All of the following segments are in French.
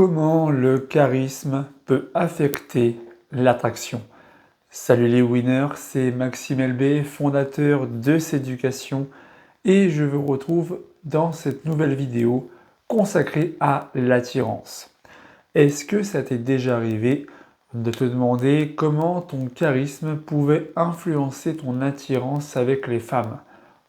Comment le charisme peut affecter l'attraction? Salut les winners, c'est Maxime LB, fondateur de Céducation, et je vous retrouve dans cette nouvelle vidéo consacrée à l'attirance. Est-ce que ça t'est déjà arrivé de te demander comment ton charisme pouvait influencer ton attirance avec les femmes?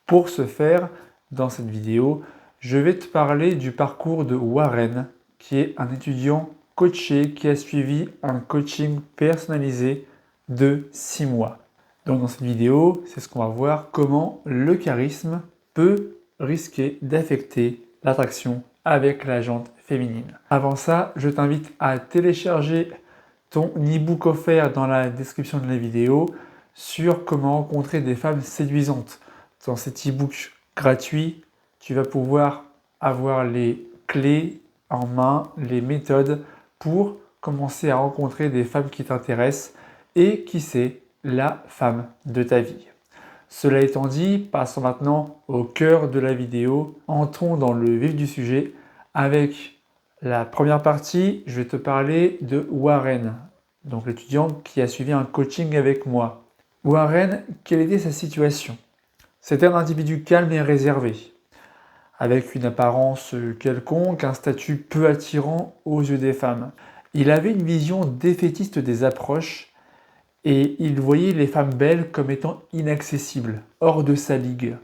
Pour ce faire, dans cette vidéo, je vais te parler du parcours de Warren, qui est un étudiant coaché qui a suivi un coaching personnalisé de 6 mois. Donc dans cette vidéo, c'est ce qu'on va voir, comment le charisme peut risquer d'affecter l'attraction avec la jante féminine. Avant ça, je t'invite à télécharger ton e-book offert dans la description de la vidéo sur comment rencontrer des femmes séduisantes. Dans cet e-book gratuit, tu vas pouvoir avoir les clés en main, les méthodes pour commencer à rencontrer des femmes qui t'intéressent et qui sait, la femme de ta vie. Cela étant dit, passons maintenant au cœur de la vidéo. Entrons dans le vif du sujet avec la première partie. Je vais te parler de Warren, donc l'étudiant qui a suivi un coaching avec moi. Warren, quelle était sa situation? C'était un individu calme et réservé, avec une apparence quelconque, un statut peu attirant aux yeux des femmes. Il avait une vision défaitiste des approches et il voyait les femmes belles comme étant inaccessibles, hors de sa ligue.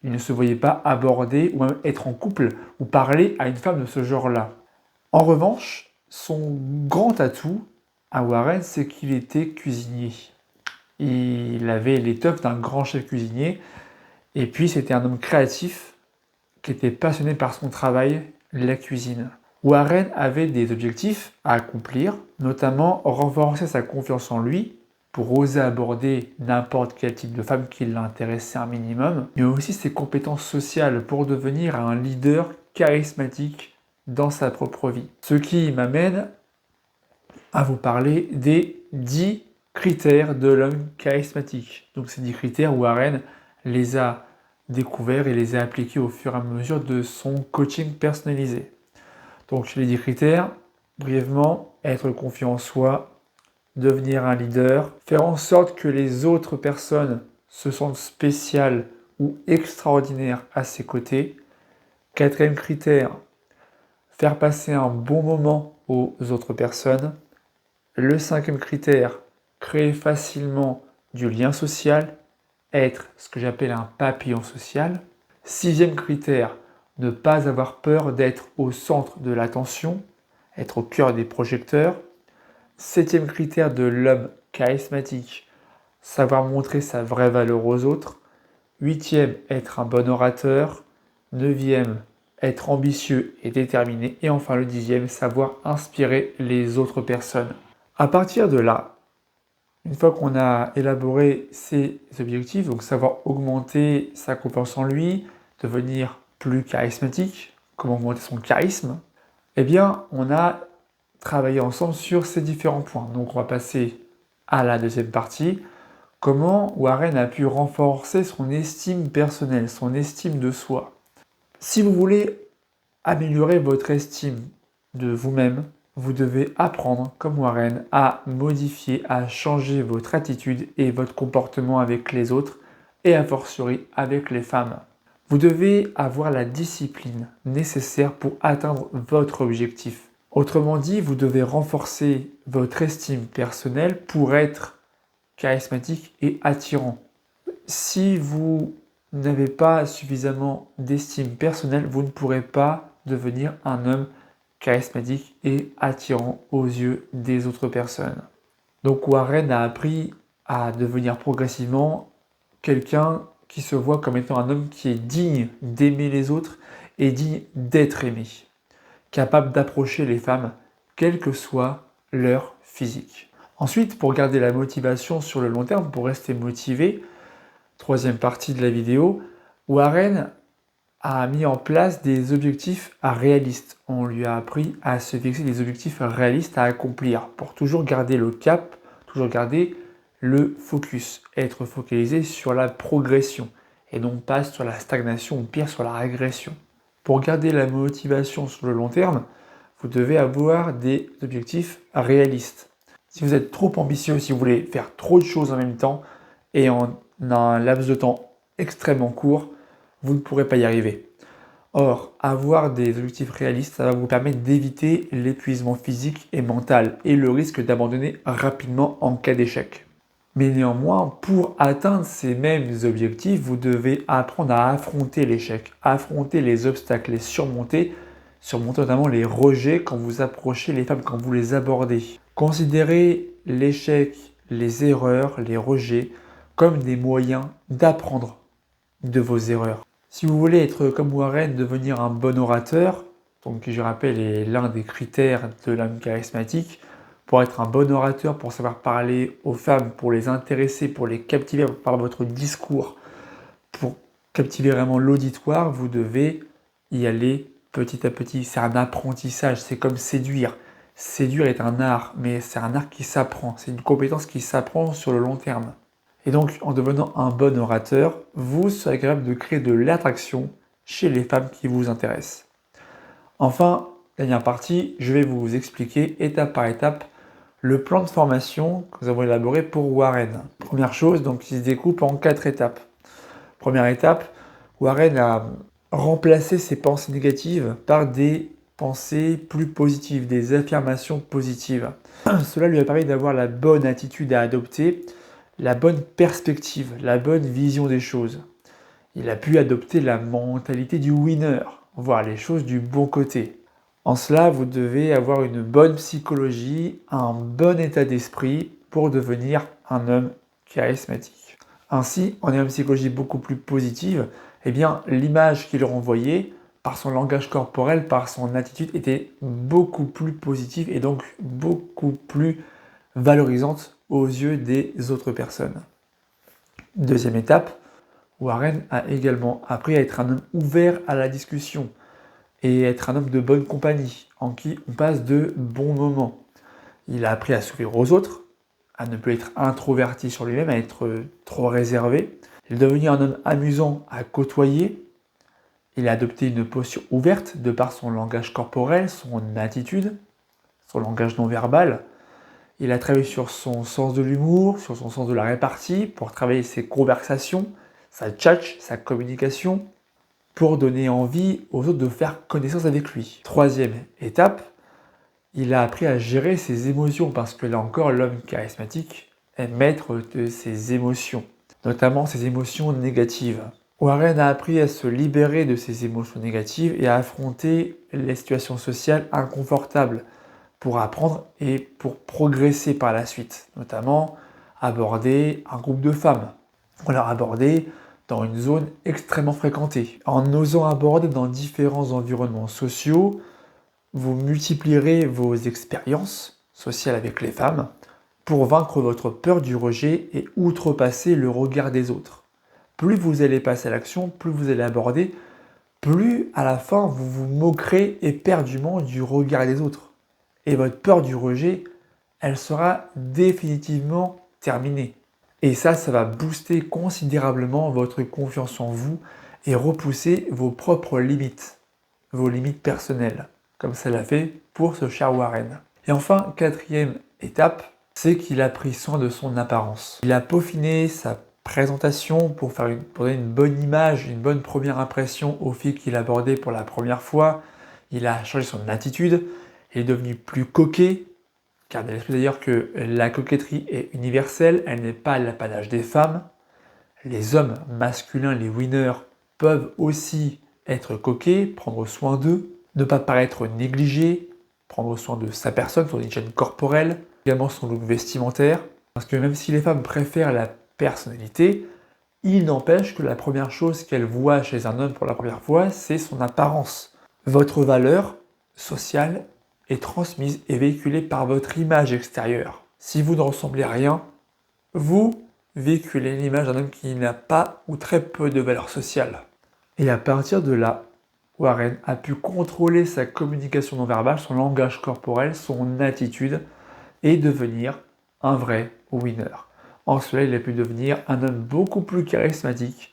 Il ne se voyait pas aborder ou même être en couple ou parler à une femme de ce genre-là. En revanche, son grand atout à Warren, c'est qu'il était cuisinier. Il avait l'étoffe d'un grand chef cuisinier et puis c'était un homme créatif qui était passionné par son travail, la cuisine. Warren avait des objectifs à accomplir, notamment renforcer sa confiance en lui pour oser aborder n'importe quel type de femme qui l'intéressait un minimum, mais aussi ses compétences sociales pour devenir un leader charismatique dans sa propre vie. Ce qui m'amène à vous parler des 10 critères de l'homme charismatique. Donc ces 10 critères, Warren les a découverts et les a appliqués au fur et à mesure de son coaching personnalisé. Donc les 10 critères, brièvement, être confiant en soi, devenir un leader, faire en sorte que les autres personnes se sentent spéciales ou extraordinaires à ses côtés. Quatrième critère, faire passer un bon moment aux autres personnes. Le cinquième critère, créer facilement du lien social, être ce que j'appelle un papillon social. Sixième critère, ne pas avoir peur d'être au centre de l'attention, être au cœur des projecteurs. Septième critère de l'homme charismatique, savoir montrer sa vraie valeur aux autres. Huitième, être un bon orateur. Neuvième, être ambitieux et déterminé. Et enfin le dixième, savoir inspirer les autres personnes. À partir de là, une fois qu'on a élaboré ces objectifs, donc savoir augmenter sa confiance en lui, devenir plus charismatique, comment augmenter son charisme, eh bien on a travaillé ensemble sur ces différents points. Donc on va passer à la deuxième partie, comment Warren a pu renforcer son estime personnelle, son estime de soi. Si vous voulez améliorer votre estime de vous-même, vous devez apprendre, comme Warren, à modifier, à changer votre attitude et votre comportement avec les autres et a fortiori avec les femmes. Vous devez avoir la discipline nécessaire pour atteindre votre objectif. Autrement dit, vous devez renforcer votre estime personnelle pour être charismatique et attirant. Si vous n'avez pas suffisamment d'estime personnelle, vous ne pourrez pas devenir un homme charismatique et attirant aux yeux des autres personnes. Donc Warren a appris à devenir progressivement quelqu'un qui se voit comme étant un homme qui est digne d'aimer les autres et digne d'être aimé, capable d'approcher les femmes, quel que soit leur physique. Ensuite, pour garder la motivation sur le long terme, pour rester motivé, troisième partie de la vidéo, Warren a mis en place des objectifs réalistes. On lui a appris à se fixer des objectifs réalistes à accomplir pour toujours garder le cap, toujours garder le focus, être focalisé sur la progression et non pas sur la stagnation ou pire sur la régression. Pour garder la motivation sur le long terme, vous devez avoir des objectifs réalistes. Si vous êtes trop ambitieux, si vous voulez faire trop de choses en même temps et en un laps de temps extrêmement court, vous ne pourrez pas y arriver. Or, avoir des objectifs réalistes, ça va vous permettre d'éviter l'épuisement physique et mental et le risque d'abandonner rapidement en cas d'échec. Mais néanmoins, pour atteindre ces mêmes objectifs, vous devez apprendre à affronter l'échec, affronter les obstacles, les surmonter notamment les rejets quand vous approchez les femmes, quand vous les abordez. Considérez l'échec, les erreurs, les rejets comme des moyens d'apprendre de vos erreurs. Si vous voulez être comme Warren, devenir un bon orateur, donc qui je rappelle est l'un des critères de l'homme charismatique, pour être un bon orateur, pour savoir parler aux femmes, pour les intéresser, pour les captiver par votre discours, pour captiver vraiment l'auditoire, vous devez y aller petit à petit. C'est un apprentissage, c'est comme séduire. Séduire est un art, mais c'est un art qui s'apprend. C'est une compétence qui s'apprend sur le long terme. Et donc, en devenant un bon orateur, vous serez capable de créer de l'attraction chez les femmes qui vous intéressent. Enfin, dernière partie, je vais vous expliquer étape par étape le plan de formation que nous avons élaboré pour Warren. Première chose, donc, il se découpe en 4 étapes. Première étape, Warren a remplacé ses pensées négatives par des pensées plus positives, des affirmations positives. Cela lui a permis d'avoir la bonne attitude à adopter, la bonne perspective, la bonne vision des choses. Il a pu adopter la mentalité du winner, voir les choses du bon côté. En cela, vous devez avoir une bonne psychologie, un bon état d'esprit pour devenir un homme charismatique. Ainsi, en ayant une psychologie beaucoup plus positive, eh bien, l'image qu'il renvoyait, par son langage corporel, par son attitude, était beaucoup plus positive et donc beaucoup plus valorisante aux yeux des autres personnes. Deuxième étape, Warren a également appris à être un homme ouvert à la discussion et être un homme de bonne compagnie, en qui on passe de bons moments. Il a appris à s'ouvrir aux autres, à ne plus être introverti sur lui-même, à être trop réservé. Il est devenu un homme amusant à côtoyer. Il a adopté une posture ouverte de par son langage corporel, son attitude, son langage non verbal. Il a travaillé sur son sens de l'humour, sur son sens de la répartie, pour travailler ses conversations, sa tchatch, sa communication, pour donner envie aux autres de faire connaissance avec lui. Troisième étape, il a appris à gérer ses émotions, parce que là encore, l'homme charismatique est maître de ses émotions, notamment ses émotions négatives. Warren a appris à se libérer de ses émotions négatives et à affronter les situations sociales inconfortables pour apprendre et pour progresser par la suite, notamment aborder un groupe de femmes, ou alors aborder dans une zone extrêmement fréquentée. En osant aborder dans différents environnements sociaux, vous multiplierez vos expériences sociales avec les femmes pour vaincre votre peur du rejet et outrepasser le regard des autres. Plus vous allez passer à l'action, plus vous allez aborder, plus à la fin vous vous moquerez éperdument du regard des autres. Et votre peur du rejet, elle sera définitivement terminée. Et ça va booster considérablement votre confiance en vous et repousser vos propres limites, vos limites personnelles, comme ça l'a fait pour ce cher Warren. Et enfin, quatrième étape, c'est qu'il a pris soin de son apparence. Il a peaufiné sa présentation pour donner une bonne image, une bonne première impression aux filles qu'il abordait pour la première fois. Il a changé son attitude, il est devenu plus coquet, car il explique d'ailleurs que la coquetterie est universelle, elle n'est pas l'apanage des femmes. Les hommes masculins, les winners, peuvent aussi être coquets, prendre soin d'eux, ne pas paraître négligé, prendre soin de sa personne, son hygiène corporelle, également son look vestimentaire. Parce que même si les femmes préfèrent la personnalité, il n'empêche que la première chose qu'elles voient chez un homme pour la première fois, c'est son apparence. Votre valeur sociale est transmise et véhiculée par votre image extérieure. Si vous ne ressemblez à rien, vous véhiculez l'image d'un homme qui n'a pas ou très peu de valeur sociale. Et à partir de là, Warren a pu contrôler sa communication non verbale, son langage corporel, son attitude et devenir un vrai winner. En cela, il a pu devenir un homme beaucoup plus charismatique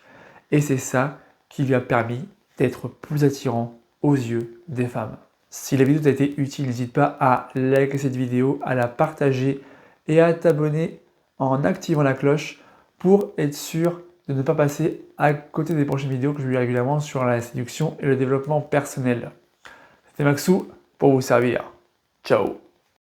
et c'est ça qui lui a permis d'être plus attirant aux yeux des femmes. Si la vidéo t'a été utile, n'hésite pas à liker cette vidéo, à la partager et à t'abonner en activant la cloche pour être sûr de ne pas passer à côté des prochaines vidéos que je publie régulièrement sur la séduction et le développement personnel. C'était Maxou pour vous servir. Ciao.